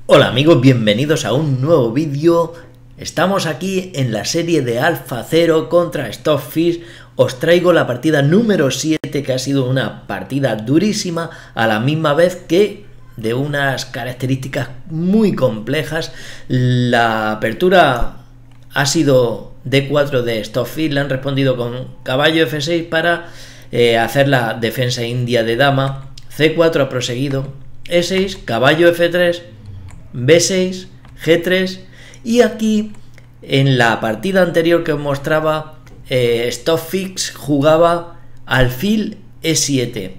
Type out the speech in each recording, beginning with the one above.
Hola amigos, bienvenidos a un nuevo vídeo. Estamos aquí en la serie de AlphaZero contra Stockfish. Os traigo la partida número 7, que ha sido una partida durísima, a la misma vez que de unas características muy complejas. La apertura ha sido D4 de Stockfish, le han respondido con caballo F6 para hacer la defensa india de dama. C4 ha proseguido, E6, caballo F3, B6, G3, y aquí en la partida anterior que os mostraba, Stockfish jugaba alfil E7,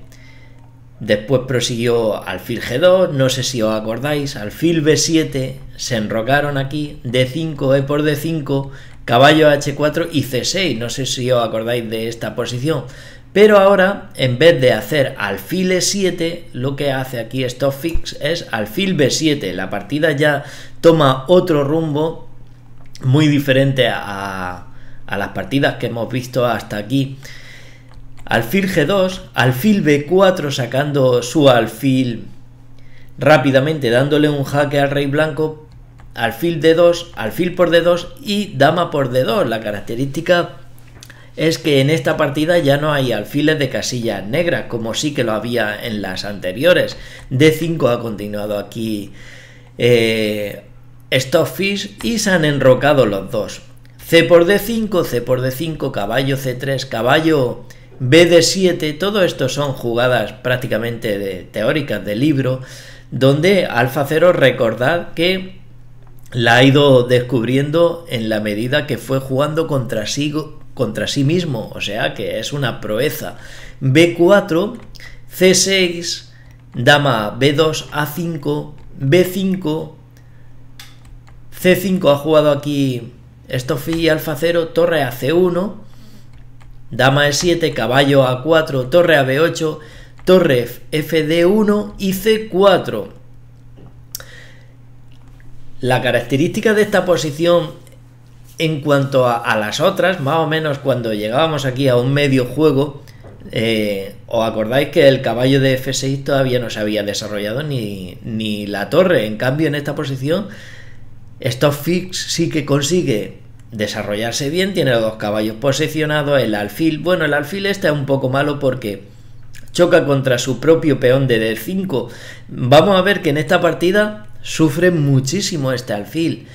después prosiguió alfil G2, no sé si os acordáis, alfil B7, se enrocaron aquí, D5, E por D5, caballo H4 y C6, no sé si os acordáis de esta posición. Pero ahora, en vez de hacer alfil E7, lo que hace aquí Stockfish es alfil B7. La partida ya toma otro rumbo muy diferente a las partidas que hemos visto hasta aquí. Alfil G2, alfil B4, sacando su alfil rápidamente, dándole un jaque al rey blanco, alfil D2, alfil por D2 y dama por D2. La característica es que en esta partida ya no hay alfiles de casillas negras, como sí que lo había en las anteriores. D5 ha continuado aquí Stockfish y se han enrocado los dos. C por D5, C por D5, caballo C3, caballo BD7, todo esto son jugadas prácticamente teóricas de libro, donde AlphaZero, recordad que la ha ido descubriendo en la medida que fue jugando contra sí mismo, o sea que es una proeza. B4, C6, dama B2, A5, B5, C5 ha jugado aquí Stockfish y AlphaZero, torre a C1, dama E7, caballo A4, torre a B8, torre FD1 y C4. La característica de esta posición en cuanto a las otras, más o menos cuando llegábamos aquí a un medio juego, os acordáis que el caballo de F6 todavía no se había desarrollado ni la torre. En cambio, en esta posición Stockfish sí que consigue desarrollarse bien, tiene los dos caballos posicionados, el alfil, bueno, el alfil este es un poco malo porque choca contra su propio peón de D5. Vamos a ver que en esta partida sufre muchísimo este alfil.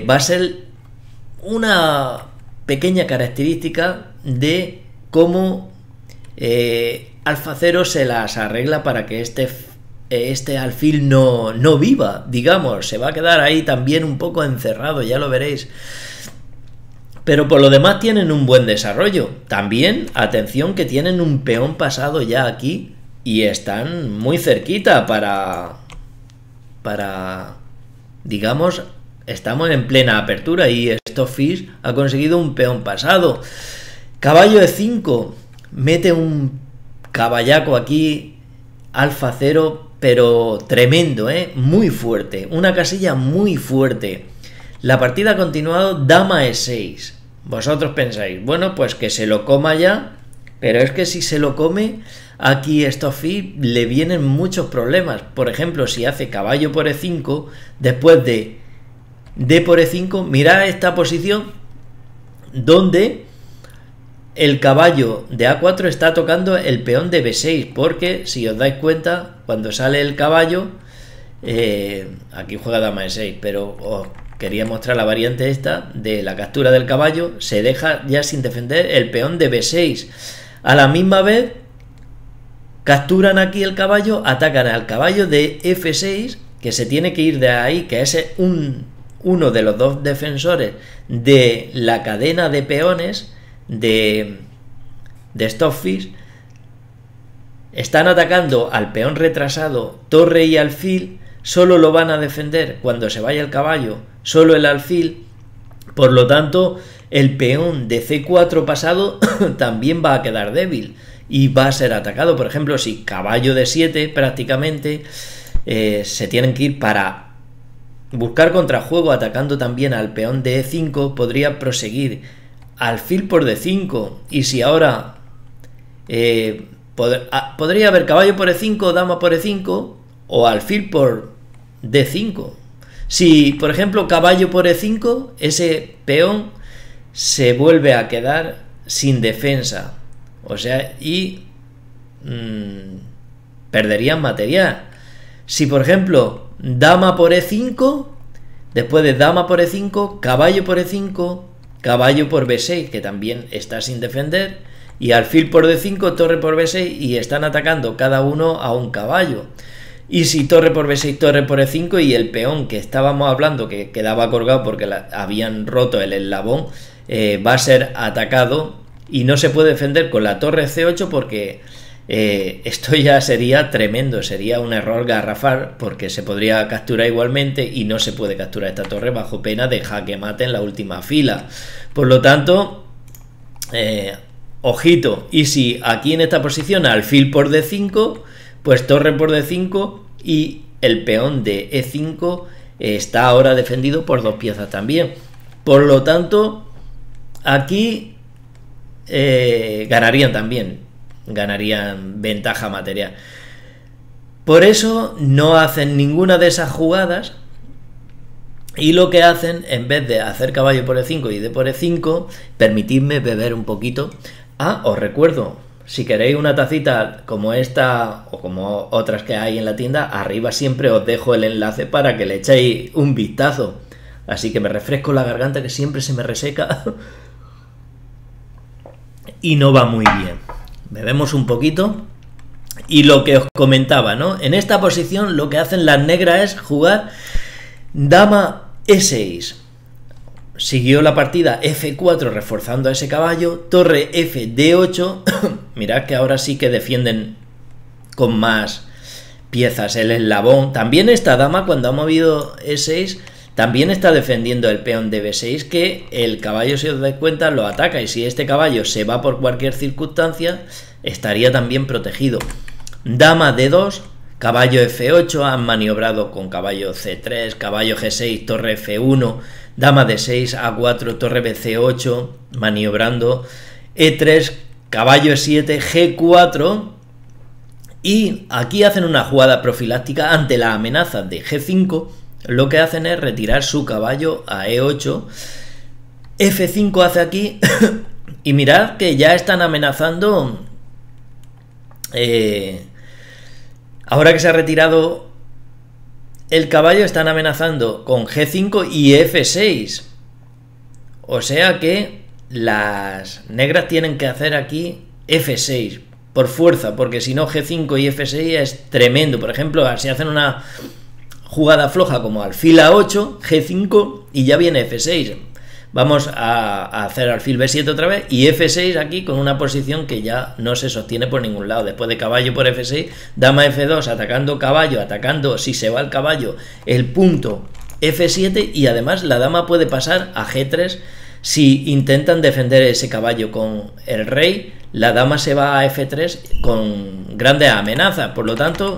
Va a ser una pequeña característica de cómo AlphaZero se las arregla para que este alfil no viva, digamos, se va a quedar ahí también un poco encerrado, ya lo veréis. Pero por lo demás tienen un buen desarrollo. También, atención, que tienen un peón pasado ya aquí y están muy cerquita para digamos, estamos en plena apertura y Stockfish ha conseguido un peón pasado. Caballo E5, mete un caballaco aquí AlphaZero, pero tremendo, muy fuerte, una casilla muy fuerte. La partida ha continuado, dama E6. Vosotros pensáis, bueno, pues que se lo coma ya, pero es que si se lo come, aquí Stockfish le vienen muchos problemas. Por ejemplo, si hace caballo por E5, después de D por E5, mirad esta posición donde el caballo de A4 está tocando el peón de B6, porque si os dais cuenta, cuando sale el caballo, aquí juega dama E6, pero os quería mostrar la variante esta de la captura del caballo, se deja ya sin defender el peón de B6. A la misma vez capturan aquí el caballo, atacan al caballo de F6, que se tiene que ir de ahí, que es uno de los dos defensores de la cadena de peones de Stockfish. Están atacando al peón retrasado, torre y alfil, solo lo van a defender cuando se vaya el caballo, solo el alfil. Por lo tanto, el peón de C4 pasado también va a quedar débil y va a ser atacado. Por ejemplo, si caballo de 7 prácticamente se tienen que ir para buscar contrajuego, atacando también al peón de E5, podría proseguir alfil por D5, y si ahora podría haber caballo por E5, dama por E5 o alfil por D5. Si, por ejemplo, caballo por E5, ese peón se vuelve a quedar sin defensa. O sea, y perderían material. Si, por ejemplo, dama por E5, después de dama por E5, caballo por E5, caballo por B6, que también está sin defender, y alfil por D5, torre por B6, y están atacando cada uno a un caballo. Y si torre por B6, torre por E5, y el peón que estábamos hablando, que quedaba colgado porque habían roto el eslabón, va a ser atacado y no se puede defender con la torre C8 porque esto ya sería tremendo, sería un error garrafal porque se podría capturar igualmente y no se puede capturar esta torre bajo pena de jaque mate en la última fila. Por lo tanto, ojito, y si aquí en esta posición alfil por D5, pues torre por D5 y el peón de E5 está ahora defendido por 2 piezas también. Por lo tanto, aquí ganarían también, ganarían ventaja material. Por eso no hacen ninguna de esas jugadas y lo que hacen, en vez de hacer caballo por E5 y D por E5, permitidme beber un poquito. Os recuerdo, si queréis una tacita como esta o como otras que hay en la tienda, arriba siempre os dejo el enlace para que le echéis un vistazo. Así que me refresco la garganta, que siempre se me reseca y no va muy bien. Bebemos un poquito. Y lo que os comentaba, ¿no? En esta posición lo que hacen las negras es jugar dama E6. Siguió la partida F4 reforzando a ese caballo, torre F D8. Mirad que ahora sí que defienden con más piezas el eslabón. También esta dama, cuando ha movido E6, también está defendiendo el peón de B6, que el caballo, si os dais cuenta, lo ataca, y si este caballo se va por cualquier circunstancia, estaría también protegido. Dama D2, caballo F8, han maniobrado con caballo C3, caballo G6, torre F1, dama D6, A4, torre BC8, maniobrando, E3, caballo E7, G4, y aquí hacen una jugada profiláctica ante la amenaza de G5. Lo que hacen es retirar su caballo a E8, F5 hace aquí, y mirad que ya están amenazando, ahora que se ha retirado el caballo, están amenazando con G5 y F6, o sea que las negras tienen que hacer aquí F6 por fuerza, porque si no G5 y F6 es tremendo. Por ejemplo, si hacen una jugada floja como alfil A8, G5 y ya viene F6. Vamos a hacer alfil B7 otra vez y F6 aquí con una posición que ya no se sostiene por ningún lado. Después de caballo por F6, dama F2 atacando caballo, atacando, si se va el caballo, el punto F7, y además la dama puede pasar a G3 si intentan defender ese caballo con el rey. La dama se va a F3 con grandes amenazas, por lo tanto,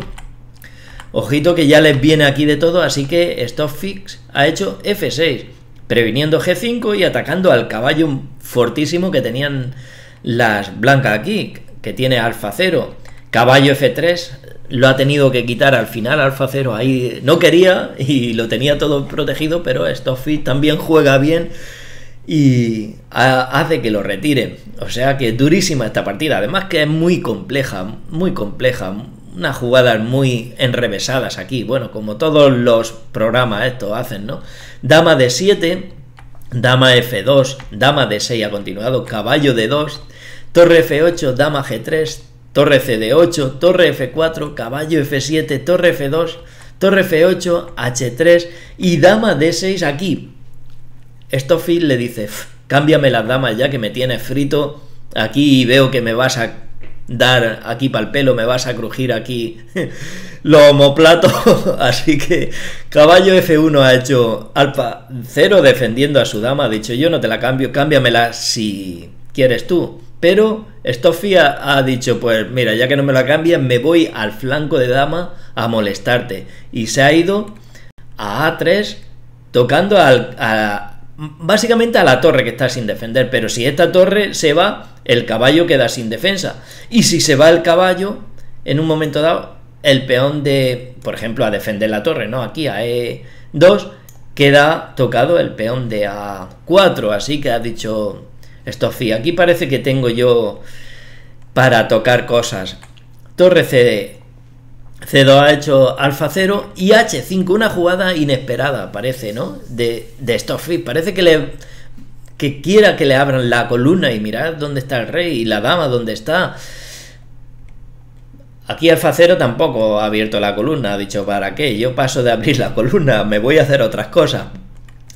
ojito que ya les viene aquí de todo. Así que StockFix ha hecho F6, previniendo G5 y atacando al caballo fortísimo que tenían las blancas aquí, que tiene alfa 0. Caballo F3 lo ha tenido que quitar al final, alfa 0 ahí no quería y lo tenía todo protegido, pero StockFix también juega bien y hace que lo retire. O sea que durísima esta partida, además que es muy compleja, unas jugadas muy enrevesadas aquí, bueno, como todos los programas estos hacen, ¿no? Dama D7, dama F2, dama D6 ha continuado, caballo D2, torre F8, dama G3, torre CD8, torre F4, caballo F7, torre F2, torre F8, H3 y dama D6 aquí. StockFix le dice, cámbiame las damas ya que me tienes frito aquí y veo que me vas a dar aquí para el pelo, me vas a crujir aquí los omoplatos. Así que caballo F1 ha hecho alfa 0 defendiendo a su dama, ha dicho yo no te la cambio, cámbiamela si quieres tú. Pero StockFix ha dicho, pues mira, ya que no me la cambias, me voy al flanco de dama a molestarte, y se ha ido a A3 tocando básicamente a la torre que está sin defender. Pero si esta torre se va, el caballo queda sin defensa, y si se va el caballo en un momento dado, el peón de, por ejemplo, a defender la torre, ¿no? Aquí a E2 queda tocado el peón de A4, así que ha dicho Stoffi. Aquí parece que tengo yo para tocar cosas. Torre C2 ha hecho alfa 0 y H5, una jugada inesperada, parece, ¿no? De Stoffi. Parece que quiera que le abran la columna y mirad dónde está el rey y la dama dónde está. Aquí alfa 0 tampoco ha abierto la columna, ha dicho, ¿para qué? Yo paso de abrir la columna, me voy a hacer otras cosas.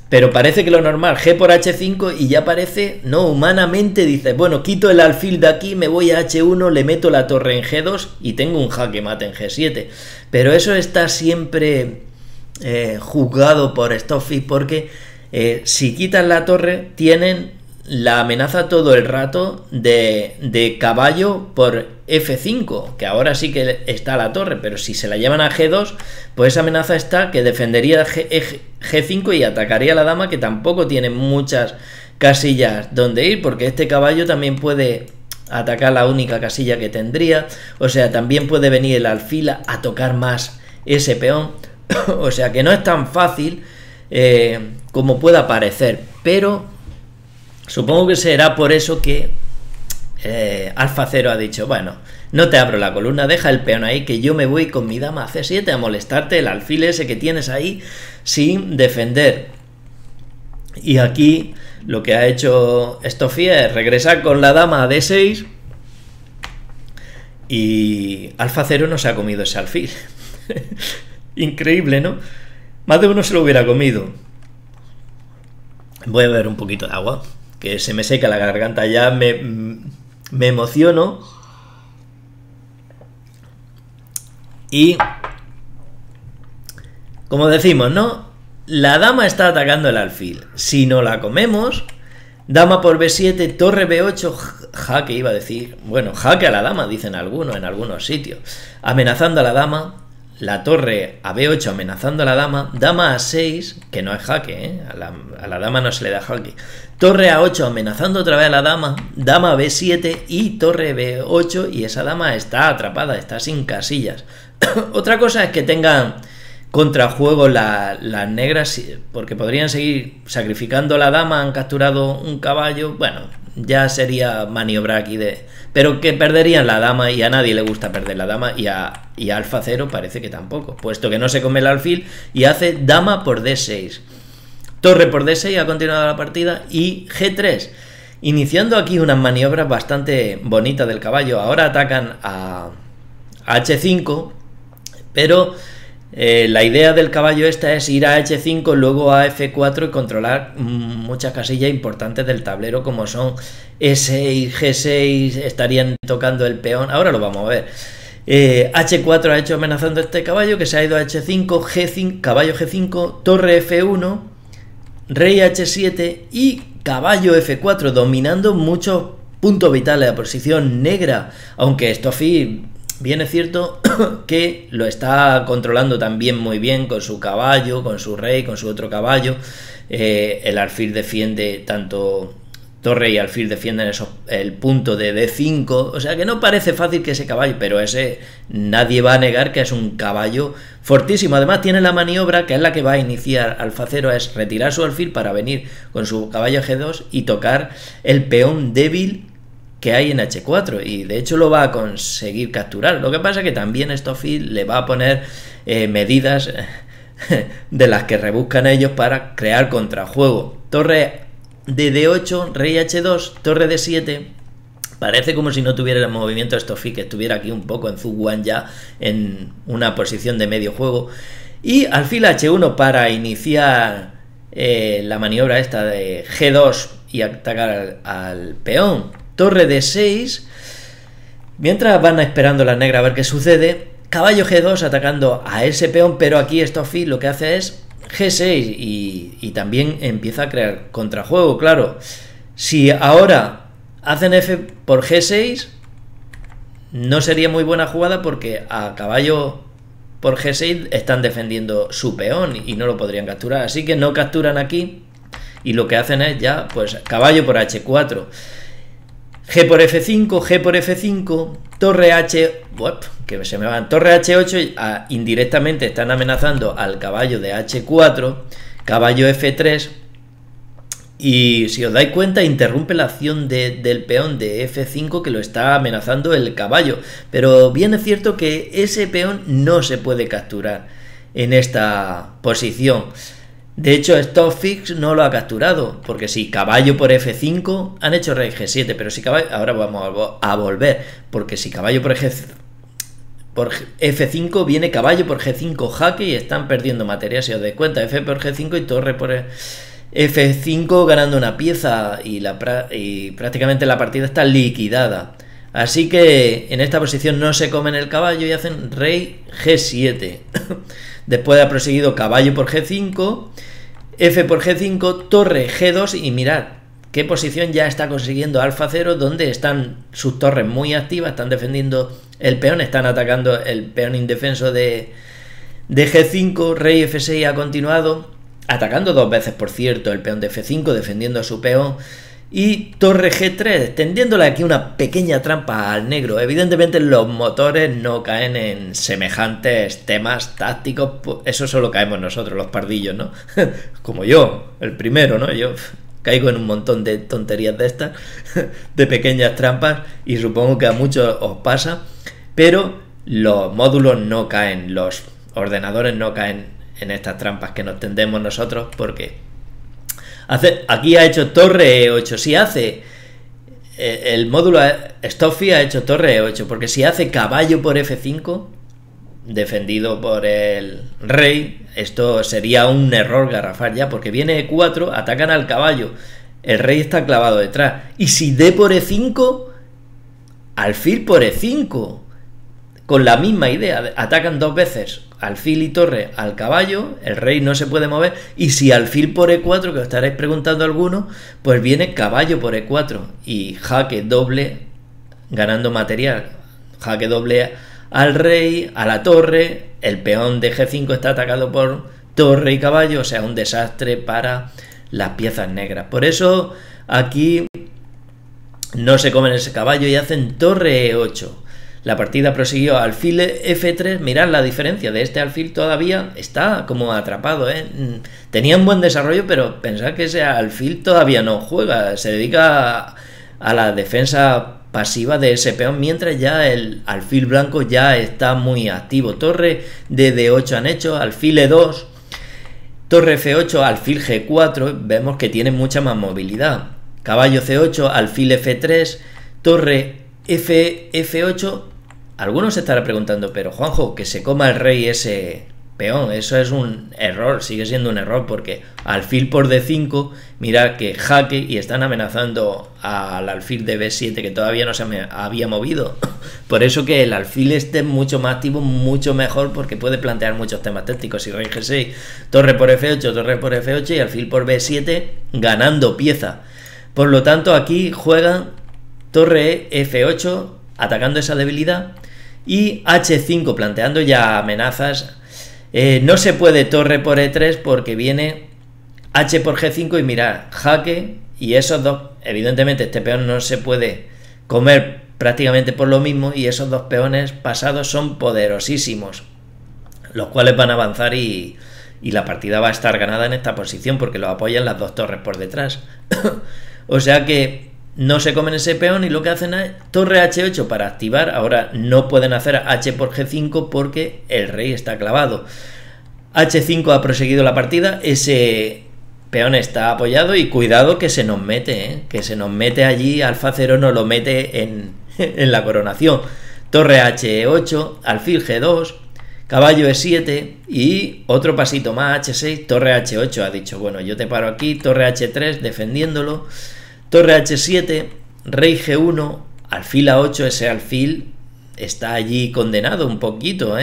Pero parece que lo normal, G por H5 y ya parece, no, humanamente dice, bueno, quito el alfil de aquí, me voy a H1, le meto la torre en G2 y tengo un jaque mate en G7. Pero eso está siempre juzgado por Stoffi porque si quitan la torre tienen la amenaza todo el rato de caballo por F5, que ahora sí que está la torre, pero si se la llevan a G2, pues esa amenaza está que defendería G5 y atacaría a la dama, que tampoco tiene muchas casillas donde ir, porque este caballo también puede atacar la única casilla que tendría, o sea, también puede venir el alfil a tocar más ese peón, o sea que no es tan fácil como pueda parecer, pero supongo que será por eso que alfa 0 ha dicho, bueno, no te abro la columna, deja el peón ahí que yo me voy con mi dama a C7 a molestarte el alfil ese que tienes ahí sin defender. Y aquí lo que ha hecho Stoffi es regresar con la dama a D6 y alfa 0 no se ha comido ese alfil. Increíble, ¿no? Más de uno se lo hubiera comido. Voy a beber un poquito de agua, que se me seca la garganta, ya me emociono. Y como decimos, ¿no? La dama está atacando el alfil. Si no la comemos, dama por B7, torre B8, jaque iba a decir. Bueno, jaque a la dama, dicen algunos en algunos sitios. Amenazando a la dama. La torre a B8 amenazando a la dama, dama a 6, que no es jaque, ¿eh? A la dama no se le da jaque. Torre a 8 amenazando otra vez a la dama, dama a B7 y torre B8 y esa dama está atrapada, está sin casillas. Otra cosa es que tengan contrajuego las negras, porque podrían seguir sacrificando a la dama, han capturado un caballo, bueno, ya sería maniobrar aquí pero que perderían la dama y a nadie le gusta perder la dama y a alfa 0 parece que tampoco, puesto que no se come el alfil y hace dama por D6. Torre por D6 ha continuado la partida y G3, iniciando aquí unas maniobras bastante bonitas del caballo. Ahora atacan a H5, pero la idea del caballo esta es ir a H5, luego a F4 y controlar muchas casillas importantes del tablero como son E6, G6, estarían tocando el peón, ahora lo vamos a ver. H4 ha hecho amenazando a este caballo que se ha ido a H5, G5, caballo G5, torre F1, rey H7 y caballo F4, dominando muchos puntos vitales de la posición negra, aunque Stoffi bien es cierto que lo está controlando también muy bien con su caballo, con su rey, con su otro caballo. El alfil defiende tanto torre y alfil defienden el punto de D5, o sea que no parece fácil que ese caballo, pero ese nadie va a negar que es un caballo fortísimo. Además tiene la maniobra que es la que va a iniciar alfa 0, es retirar su alfil para venir con su caballo G2 y tocar el peón débil que hay en H4 y de hecho lo va a conseguir capturar. Lo que pasa es que también Stoffi le va a poner medidas de las que rebuscan ellos para crear contrajuego. Torre de D8, rey H2, torre D7. Parece como si no tuviera el movimiento Stoffi, que estuviera aquí un poco en Zug ya en una posición de medio juego. Y alfil H1 para iniciar la maniobra esta de G2 y atacar al peón. Torre D6, mientras van esperando las negras a ver qué sucede, caballo G2 atacando a ese peón, pero aquí Stoffi lo que hace es G6 y también empieza a crear contrajuego, claro. Si ahora hacen F por G6, no sería muy buena jugada porque a caballo por G6 están defendiendo su peón y no lo podrían capturar, así que no capturan aquí y lo que hacen es ya, pues caballo por H4. G por F5, G por F5, torre H, que se me van, torre H8, indirectamente están amenazando al caballo de H4, caballo F3, y si os dais cuenta interrumpe la acción del peón de F5 que lo está amenazando el caballo, pero bien es cierto que ese peón no se puede capturar en esta posición. De hecho, Stockfish no lo ha capturado, porque si caballo por F5 han hecho rey G7, pero si caballo, ahora vamos a volver, porque si caballo por F5 viene caballo por G5 jaque y están perdiendo materia, si os dais cuenta, F por G5 y torre por F5 ganando una pieza y prácticamente la partida está liquidada. Así que en esta posición no se comen el caballo y hacen rey G7. Después ha proseguido caballo por G5, F por G5, torre G2 y mirad qué posición ya está consiguiendo Alfa 0, donde están sus torres muy activas, están defendiendo el peón, están atacando el peón indefenso de G5, rey F6 ha continuado, atacando 2 veces por cierto el peón de F5, defendiendo a su peón. Y torre G3, tendiéndole aquí una pequeña trampa al negro. Evidentemente los motores no caen en semejantes temas tácticos. Eso solo caemos nosotros, los pardillos, ¿no? Como yo, el primero, ¿no? Yo caigo en un montón de tonterías de estas, de pequeñas trampas, y supongo que a muchos os pasa. Pero los módulos no caen, los ordenadores no caen en estas trampas que nos tendemos nosotros, porque aquí ha hecho torre E8. Si hace el módulo Stockfish ha hecho torre E8, porque si hace caballo por F5 defendido por el rey, esto sería un error garrafal ya, porque viene E4, atacan al caballo, el rey está clavado detrás, y si D por E5, alfil por E5, con la misma idea, atacan 2 veces alfil y torre al caballo, el rey no se puede mover, y si alfil por E4, que os estaréis preguntando alguno, pues viene caballo por E4 y jaque doble, ganando material, jaque doble al rey, a la torre, el peón de G5 está atacado por torre y caballo, o sea, un desastre para las piezas negras. Por eso aquí no se comen ese caballo y hacen torre E8. La partida prosiguió alfil F3, mirad la diferencia de este alfil, todavía está como atrapado, ¿eh? Tenía un buen desarrollo, pero pensad que ese alfil todavía no juega, se dedica a la defensa pasiva de ese peón, mientras ya el alfil blanco ya está muy activo. Torre de D8 han hecho, alfil E2, torre F8, alfil G4, vemos que tiene mucha más movilidad. Caballo C8, alfil F3, torre F8. Algunos se estarán preguntando, pero Juanjo, que se coma el rey ese peón, eso es un error, sigue siendo un error, porque alfil por D5, mirad que jaque y están amenazando al alfil de B7 que todavía no se había movido. Por eso que el alfil esté mucho más activo, mucho mejor, porque puede plantear muchos temas tácticos. Y rey G6, torre por F8, torre por F8 y alfil por B7 ganando pieza. Por lo tanto aquí juegan torre F8 atacando esa debilidad y H5 planteando ya amenazas. No se puede torre por E3 porque viene H por G5 y mirad, jaque, y esos dos, evidentemente este peón no se puede comer prácticamente por lo mismo, y esos dos peones pasados son poderosísimos, los cuales van a avanzar y la partida va a estar ganada en esta posición porque lo apoyan las dos torres por detrás. O sea que no se comen ese peón y lo que hacen es torre H8 para activar. Ahora no pueden hacer H por G5 porque el rey está clavado. H5 ha proseguido la partida, ese peón está apoyado y cuidado que se nos mete, que se nos mete allí, Alfa 0 nos lo mete en la coronación. Torre H8, alfil G2, caballo E7 y otro pasito más, H6, torre H8, ha dicho, bueno, yo te paro aquí, torre H3 defendiéndolo. Torre H7, rey G1, alfil A8, ese alfil está allí condenado un poquito,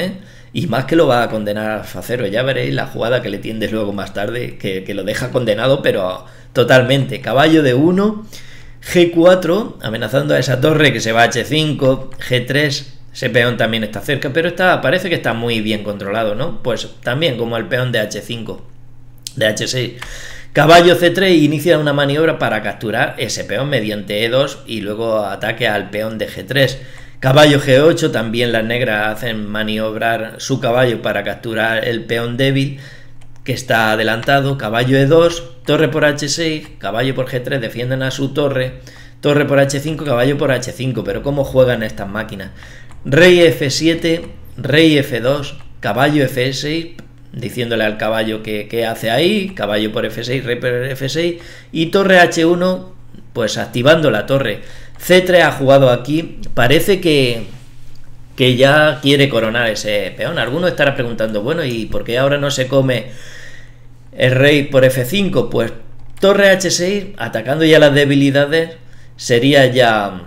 y más que lo va a condenar Alfa 0, ya veréis la jugada que le tiende luego más tarde, que lo deja condenado, pero totalmente. Caballo de 1, G4, amenazando a esa torre que se va a H5, G3, ese peón también está cerca, pero parece que está muy bien controlado, ¿no? Pues también como el peón de H5, de H6. Caballo C3 inicia una maniobra para capturar ese peón mediante E2 y luego ataque al peón de G3. Caballo G8, también las negras hacen maniobrar su caballo para capturar el peón débil que está adelantado. Caballo E2, torre por H6, caballo por G3, defienden a su torre. Torre por H5, caballo por H5, pero ¿cómo juegan estas máquinas? Rey F7, rey F2, caballo F6, diciéndole al caballo que hace ahí, caballo por F6, rey por F6, y torre H1, pues activando la torre. C3 ha jugado aquí, parece que ya quiere coronar ese peón. Alguno estará preguntando, bueno, ¿y por qué ahora no se come el rey por F5? Pues torre H6, atacando ya las debilidades, sería ya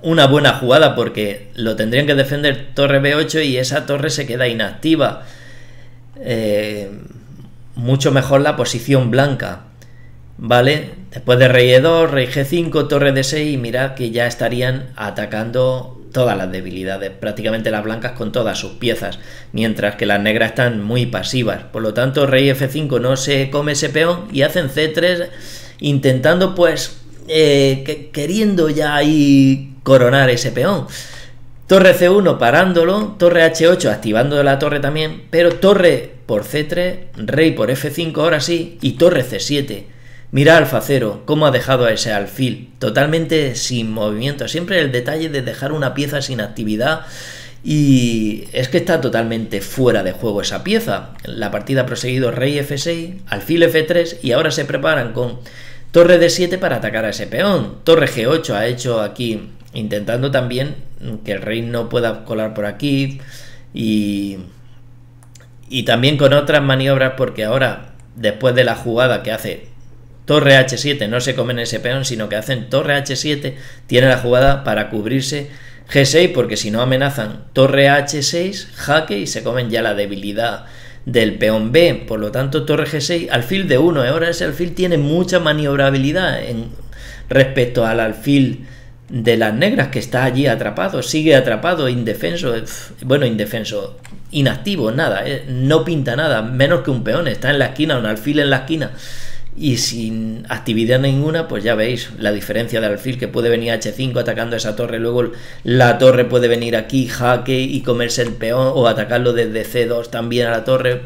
una buena jugada, porque lo tendrían que defender torre B8 y esa torre se queda inactiva. Mucho mejor la posición blanca, ¿vale? Después de rey E2, rey G5, torre D6, y mirad que ya estarían atacando todas las debilidades, prácticamente las blancas con todas sus piezas, mientras que las negras están muy pasivas. Por lo tanto, rey F5 no se come ese peón y hacen C3, intentando pues queriendo ya ahí coronar ese peón. Torre C1 parándolo, torre H8 activando la torre también, pero torre por C3, rey por F5 ahora sí, y torre C7. Mira Alfa Cero cómo ha dejado a ese alfil totalmente sin movimiento. Siempre el detalle de dejar una pieza sin actividad, y es que está totalmente fuera de juego esa pieza. La partida ha proseguido rey F6, alfil F3 y ahora se preparan con torre D7 para atacar a ese peón. Torre G8 ha hecho aquí, intentando también que el rey no pueda colar por aquí, y también con otras maniobras, porque ahora después de la jugada que hace torre H7 no se comen ese peón, sino que hacen torre H7, tiene la jugada para cubrirse G6, porque si no amenazan torre H6, jaque, y se comen ya la debilidad del peón B. Por lo tanto, torre G6, alfil de 1. Ahora ese alfil tiene mucha maniobrabilidad respecto al alfil de las negras, que está allí atrapado, sigue atrapado, indefenso, bueno, indefenso, inactivo, nada, no pinta nada, menos que un peón, está en la esquina, un alfil en la esquina, y sin actividad ninguna. Pues ya veis la diferencia del alfil, que puede venir H5 atacando esa torre, luego la torre puede venir aquí, jaque, y comerse el peón, o atacarlo desde C2 también a la torre.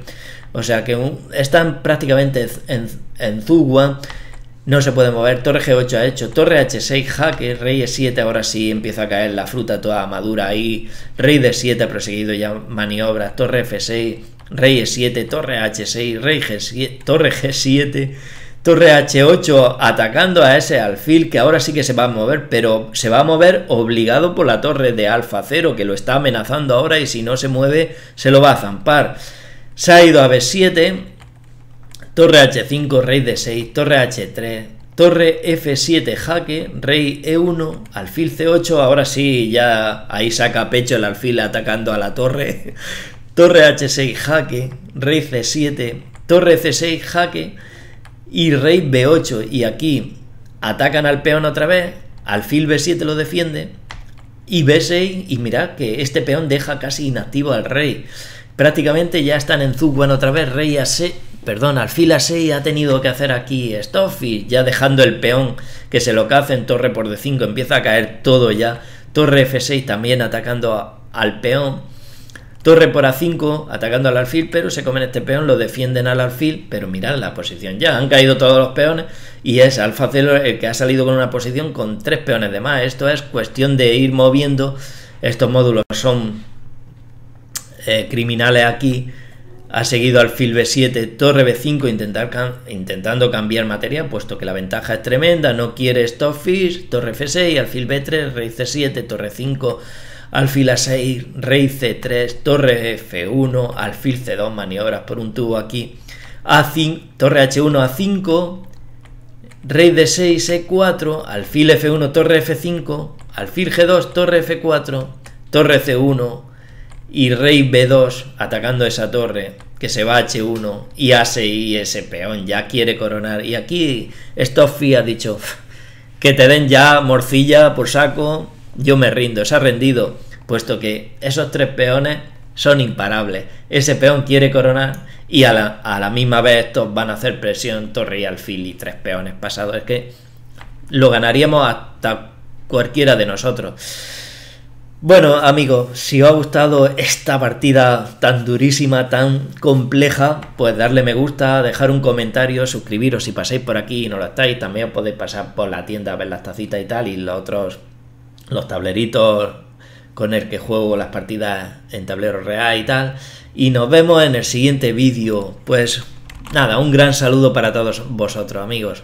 O sea que están prácticamente en Zugua, no se puede mover. Torre G8 ha hecho, torre H6, jaque, rey E7, ahora sí empieza a caer la fruta toda madura ahí, rey D7 ha proseguido ya maniobras, torre F6, rey E7, torre H6, rey G7, torre G7, torre H8 atacando a ese alfil, que ahora sí que se va a mover, pero se va a mover obligado por la torre de Alfa Cero, que lo está amenazando ahora, y si no se mueve se lo va a zampar. Se ha ido a B7, torre H5, rey D6, torre H3, torre F7, jaque, rey E1, alfil C8, ahora sí ya ahí saca pecho el alfil atacando a la torre. Torre H6, jaque, rey C7, torre C6, jaque, y rey B8, y aquí atacan al peón otra vez, alfil B7 lo defiende, y B6, y mirad que este peón deja casi inactivo al rey. Prácticamente ya están en Zugwan otra vez, rey A6, perdón, alfil A6 ha tenido que hacer aquí Stoffy, ya dejando el peón que se lo cace en torre por D5, empieza a caer todo ya. Torre F6 también atacando al peón. Torre por A5 atacando al alfil, pero se comen este peón, lo defienden al alfil, pero mirad la posición, ya han caído todos los peones y es Alfa Cero el que ha salido con una posición con 3 peones de más. Esto es cuestión de ir moviendo, estos módulos son criminales aquí. Ha seguido alfil B7, torre B5 intentando cambiar materia, puesto que la ventaja es tremenda, no quiere Stockfish, torre F6, alfil B3, rey C7, torre 5, alfil A6, rey C3, torre F1, alfil C2, maniobras por un tubo aquí, A5, torre H1, A5, rey D6, E4, alfil F1, torre F5, alfil G2, torre F4, torre C1 y rey B2 atacando esa torre, que se va a H1 y A6, ese peón ya quiere coronar. Y aquí Stoffy ha dicho que te den ya morcilla por saco, yo me rindo. Se ha rendido, puesto que esos 3 peones son imparables. Ese peón quiere coronar y a la misma vez estos van a hacer presión, torre y alfil y 3 peones pasados. Es que lo ganaríamos hasta cualquiera de nosotros. Bueno, amigos, si os ha gustado esta partida tan durísima, tan compleja, pues darle me gusta, dejar un comentario, suscribiros si pasáis por aquí y no lo estáis. También os podéis pasar por la tienda a ver las tacitas y tal, y los tableritos con el que juego las partidas en tablero real y tal. Y nos vemos en el siguiente vídeo. Pues nada, un gran saludo para todos vosotros, amigos.